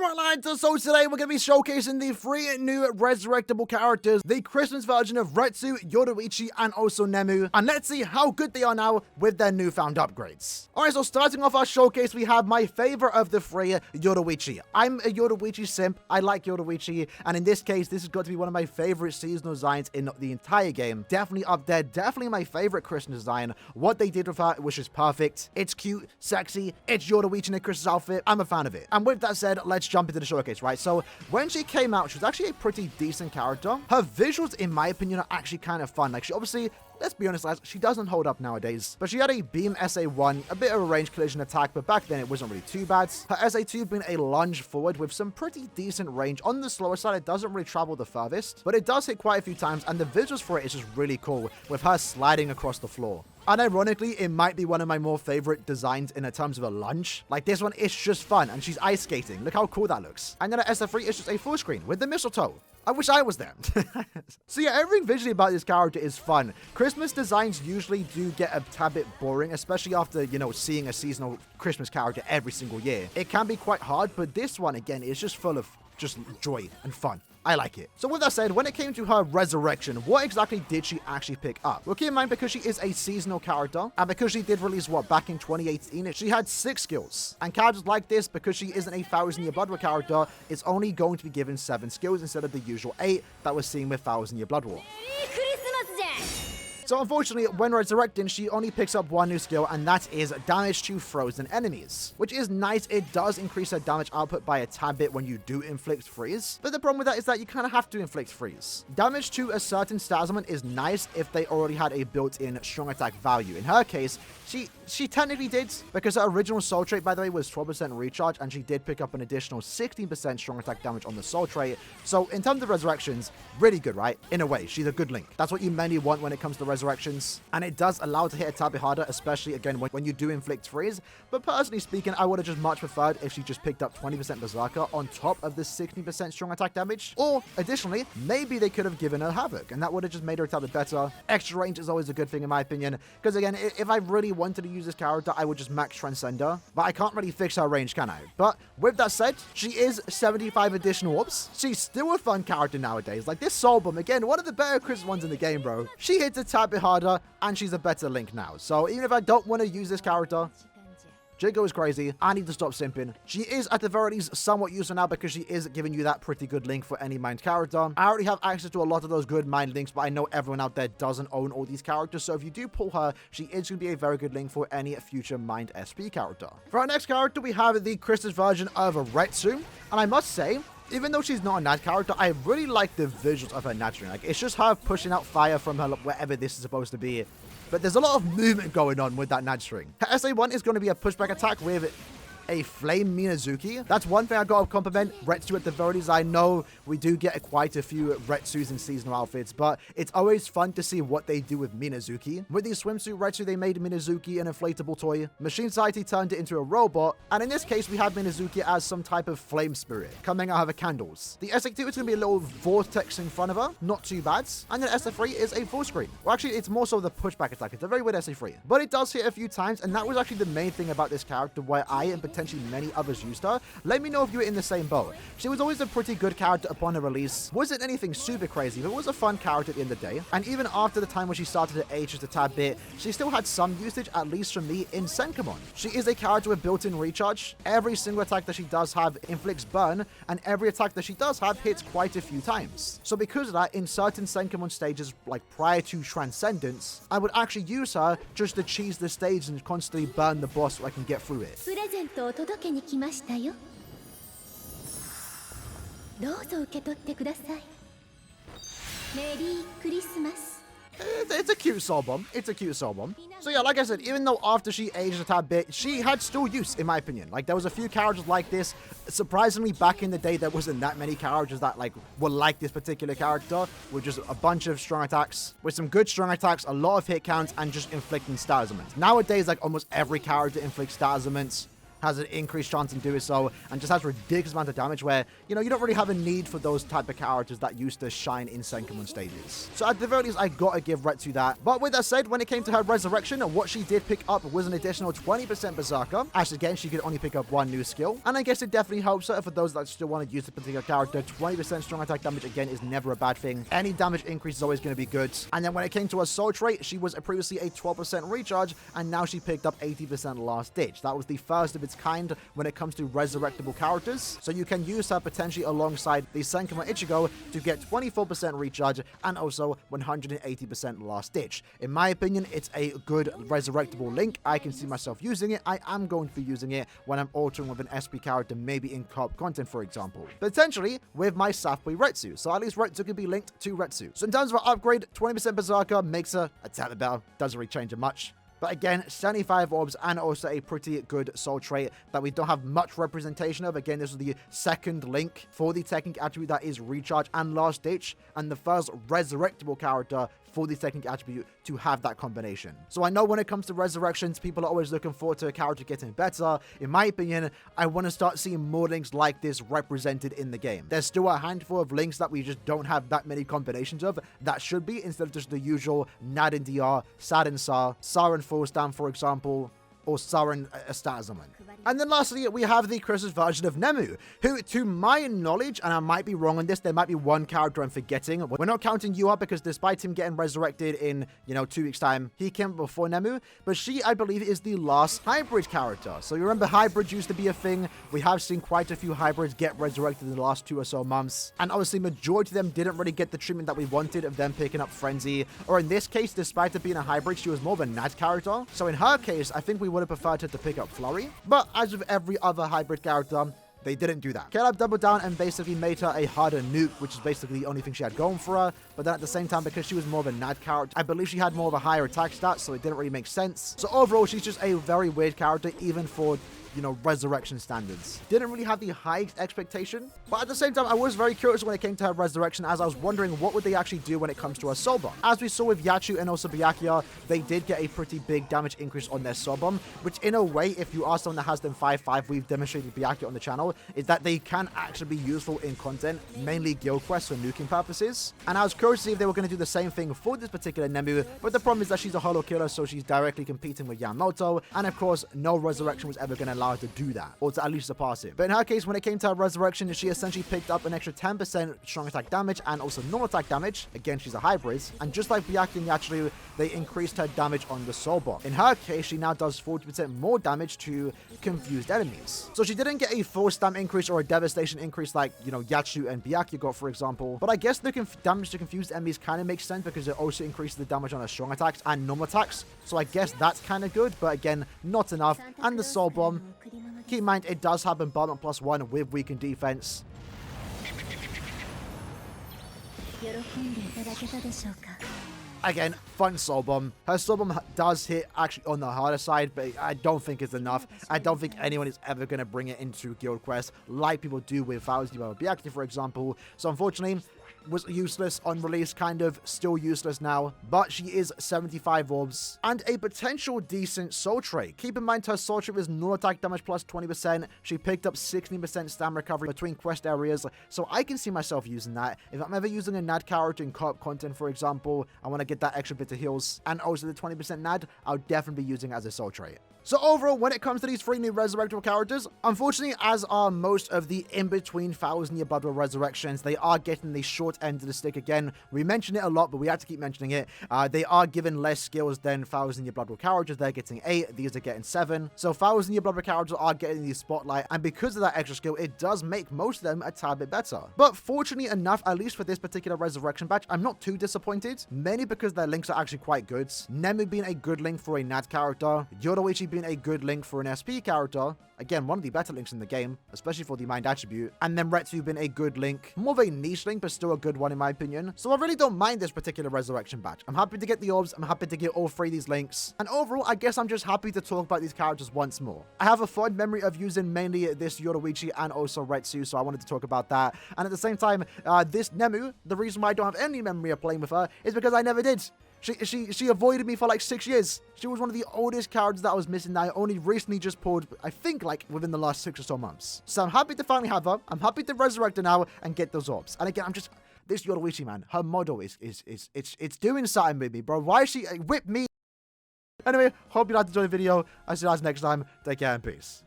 Alright lads, so today we're going to be showcasing the 3 new resurrectable characters, the Christmas version of RETSU, Yoruichi, and also Nemu, and let's see how good they are now with their newfound upgrades. Alright, so starting off our showcase, we have my favorite of the 3, Yoruichi. I'm a Yoruichi simp, I like Yoruichi, and in this case, this has got to be one of my favorite seasonal designs in the entire game. Definitely up there, definitely my favorite Christmas design. What they did with her was just perfect. It's cute, sexy, it's Yoruichi in a Christmas outfit. I'm a fan of it. And with that said, let's jump into the showcase, right? So when she came out, she was actually a pretty decent character. Her visuals, in my opinion, are actually kind of fun. Like, she obviously, let's be honest, lads, she doesn't hold up nowadays. But she had a beam SA1, a bit of a range collision attack, but back then it wasn't really too bad. Her SA2 being a lunge forward with some pretty decent range. On the slower side, it doesn't really travel the furthest, but it does hit quite a few times, and the visuals for it is just really cool, with her sliding across the floor. And ironically, it might be one of my more favorite designs in terms of a lunge. Like, this one is just fun, and she's ice skating. Look how cool that looks. And then her SF3 is just a full screen with the mistletoe. I wish I was there. So yeah, everything visually about this character is fun. Christmas designs usually do get a tad bit boring, especially after, you know, seeing a seasonal Christmas character every single year. It can be quite hard, but this one, again, is just full of just joy and fun. I like it. So with that said, when it came to her resurrection, what exactly did she actually pick up? Well, keep in mind, because she is a seasonal character, and because she did release, what, back in 2018, she had 6 skills. And characters like this, because she isn't a 1000-year Blood War character, is only going to be given 7 skills instead of the usual 8 that we're seeing with 1000-year Blood War. So unfortunately, when resurrecting, she only picks up 1 new skill, and that is damage to frozen enemies, which is nice. It does increase her damage output by a tad bit when you do inflict freeze, but the problem with that is that you kind of have to inflict freeze. Damage to a certain stat element is nice if they already had a built-in strong attack value. In her case, she technically did, because her original soul trait, by the way, was 12% recharge, and she did pick up an additional 16% strong attack damage on the soul trait. So in terms of resurrections, really good, right? In a way, she's a good link. That's what you mainly want when it comes to resurrections, and it does allow her to hit a tad bit harder, especially again when you do inflict freeze. But personally speaking, I would have just much preferred if she just picked up 20% berserker on top of the 60% strong attack damage, or additionally, maybe they could have given her havoc, and that would have just made her a tad bit better. Extra range is always a good thing in my opinion, because again, if I really wanted to use this character, I would just max Transcender, but I can't really fix her range, can I? But with that said, she is 75 additional orbs. She's still a fun character nowadays. Like, this Soul Bomb, again, one of the better Christmas ones in the game, bro. She hits a tad bit harder, and she's a better Link now. So even if I don't want to use this character, Jiggo is crazy. I need to stop simping. She is, at the very least, somewhat useful now because she is giving you that pretty good link for any mined character. I already have access to a lot of those good mined links, but I know everyone out there doesn't own all these characters. So if you do pull her, she is going to be a very good link for any future mined SP character. For our next character, we have the Christmas version of RETSU. And I must say, even though she's not a Nad character, I really like the visuals of her Nad string. Like, it's just her pushing out fire from her wherever this is supposed to be. But there's a lot of movement going on with that Nad string. Her SA1 is going to be a pushback attack with a Flame Minazuki. That's one thing I got to compliment RETSU at the very least. I know we do get quite a few RETSUs in seasonal outfits, but it's always fun to see what they do with Minazuki. With the swimsuit RETSU, they made Minazuki an inflatable toy. Machine Society turned it into a robot, and in this case, we have Minazuki as some type of flame spirit coming out of her candles. The SA2 is going to be a little vortex in front of her, not too bad. And then SF3 is a full screen. Well, actually, it's more so the pushback attack. It's a very weird SA3, but it does hit a few times, and that was actually the main thing about this character why I and potentially many others used her. Let me know if you were in the same boat. She was always a pretty good character upon her release. Wasn't anything super crazy, but was a fun character at the end of the day. And even after the time when she started to age just a tad bit, she still had some usage, at least from me, in Senkamon. She is a character with built-in recharge. Every single attack that she does have inflicts burn, and every attack that she does have hits quite a few times. So because of that, in certain Senkamon stages, like prior to Transcendence, I would actually use her just to cheese the stage and constantly burn the boss so I can get through it. に来ましたよ。どうぞ受け取ってください。メリークリスマス。It's a cute soul bomb. It's a cute soul bomb. So yeah, like I said, even though after she aged a tad bit, she had still use, in my opinion. Like, there was a few characters like this. Surprisingly, back in the day, there wasn't that many characters that, like, were like this particular character, with just a bunch of strong attacks, with some good strong attacks, a lot of hit counts, and just inflicting stat elements. Nowadays, like, almost every character inflicts stat elements. has an increased chance in doing so, and just has ridiculous amount of damage where, you know, you don't really have a need for those type of characters that used to shine in Senkamun stages. So at the very least, I gotta give Retsu that. But with that said, when it came to her resurrection, what she did pick up was an additional 20% Berserker, as again, she could only pick up one new skill. And I guess it definitely helps her for those that still want to use the particular character. 20% strong attack damage, again, is never a bad thing. Any damage increase is always going to be good. And then when it came to her soul trait, she was previously a 12% recharge, and now she picked up 80% last ditch. That was the first of its kind when it comes to resurrectable characters. So you can use her potentially alongside the Senkamun Ichigo to get 24% recharge and also 180% last ditch. In my opinion, it's a good resurrectable link. I can see myself using it. I am going to be using it when I'm altering with an SP character, maybe in co-op content, for example. Potentially with my Sathboy Retsu. So at least Retsu can be linked to Retsu. So in terms of an upgrade, 20% Berserker makes her a tad bit better. Doesn't really change it much. But again, 75 orbs and also a pretty good soul trait that we don't have much representation of. Again, this is the second link for the technique attribute that is recharge and last ditch, and the first resurrectable character for the technique attribute to have that combination. So I know when it comes to resurrections, people are always looking forward to a character getting better. In my opinion, I want to start seeing more links like this represented in the game. There's still a handful of links that we just don't have that many combinations of that should be, instead of just the usual Nad and DR, Sad and Sa, Sa and Fullstam, for example, or Saren Astazaman. And then lastly, we have the Chris's version of Nemu, who, to my knowledge, and I might be wrong on this, there might be one character I'm forgetting. We're not counting Yuha because despite him getting resurrected in, 2 weeks' time, he came before Nemu, but she, I believe, is the last hybrid character. So you remember hybrids used to be a thing. We have seen quite a few hybrids get resurrected in the last 2 or so months, and obviously majority of them didn't really get the treatment that we wanted of them picking up Frenzy, or in this case, despite it being a hybrid, she was more of a Nad character. So in her case, I think we would have preferred her to pick up Flurry, but as with every other hybrid character, they didn't do that. Caleb doubled down and basically made her a harder nuke, which is basically the only thing she had going for her. But then at the same time, because she was more of a Nad character, I believe she had more of a higher attack stat, so it didn't really make sense. So overall, she's just a very weird character, even for resurrection standards. Didn't really have the highest expectation, but at the same time, I was very curious when it came to her resurrection, as I was wondering what would they actually do when it comes to her soul bomb. As we saw with Yachu and also Byakuya, they did get a pretty big damage increase on their soul bomb, which in a way, if you are someone that has them 5-5, we've demonstrated Byakuya on the channel, is that they can actually be useful in content, mainly guild quests for nuking purposes. And I was curious to see if they were going to do the same thing for this particular Nemu, but the problem is that she's a holo killer, so she's directly competing with Yamamoto, and of course, no resurrection was ever going to allow her to do that, or to at least surpass him. But in her case, when it came to her resurrection, she essentially picked up an extra 10% strong attack damage and also normal attack damage. Again, she's a hybrid, and just like Byakuya and Yachiru, they increased her damage on the soul bomb. In her case, she now does 40% more damage to confused enemies. So she didn't get a full stam increase or a devastation increase like, Yachiru and Byakuya got, for example. But I guess the damage to confused enemies kind of makes sense because it also increases the damage on her strong attacks and normal attacks. So I guess that's kind of good, but again, not enough. And the soul bomb, keep in mind, it does have bombardment +1 with weakened defense. Again, fun soul bomb. Her soul bomb does hit actually on the harder side, but I don't think it's enough. I don't think anyone is ever going to bring it into guild quests like people do with Thousand Year Byakuya, for example. So unfortunately, was useless on release, kind of still useless now, but she is 75 orbs and a potential decent soul trait. Keep in mind her soul trait is no attack damage plus 20%. She picked up 16% stam recovery between quest areas, so I can see myself using that. If I'm ever using a Nad character in co-op content, for example, I want to get that extra bit of heals and also the 20% Nad, I'll definitely be using it as a soul trait. So overall, when it comes to these 3 new resurrectable characters, unfortunately, as are most of the in-between 1,000-year Blood Bowl resurrections, they are getting the short end of the stick again. We mention it a lot, but we have to keep mentioning it. They are given less skills than 1,000-year Blood Bowl characters. They're getting 8, these are getting 7. So 1,000-year Blood Bowl characters are getting the spotlight, and because of that extra skill, it does make most of them a tad bit better. But fortunately enough, at least for this particular resurrection batch, I'm not too disappointed, mainly because their links are actually quite good. Nemu being a good link for a Nad character, Yoruichi being a good link for an SP character, again, one of the better links in the game, especially for the mind attribute, and then Retsu being a good link, more of a niche link, but still a good one in my opinion. So I really don't mind this particular resurrection batch. I'm happy to get the orbs, I'm happy to get all 3 of these links, and overall, I guess I'm just happy to talk about these characters once more. I have a fond memory of using mainly this Yoruichi and also Retsu, so I wanted to talk about that, and at the same time, this Nemu, the reason why I don't have any memory of playing with her is because I never did. She avoided me for like 6 years. She was one of the oldest characters that I was missing that I only recently just pulled, I think like within the last 6 or so months. So I'm happy to finally have her. I'm happy to resurrect her now and get those orbs. And again, this Yoruichi, man, her model it's doing something with me, bro. Why is she whip me? Anyway, hope you liked the video. I'll see you guys next time. Take care and peace.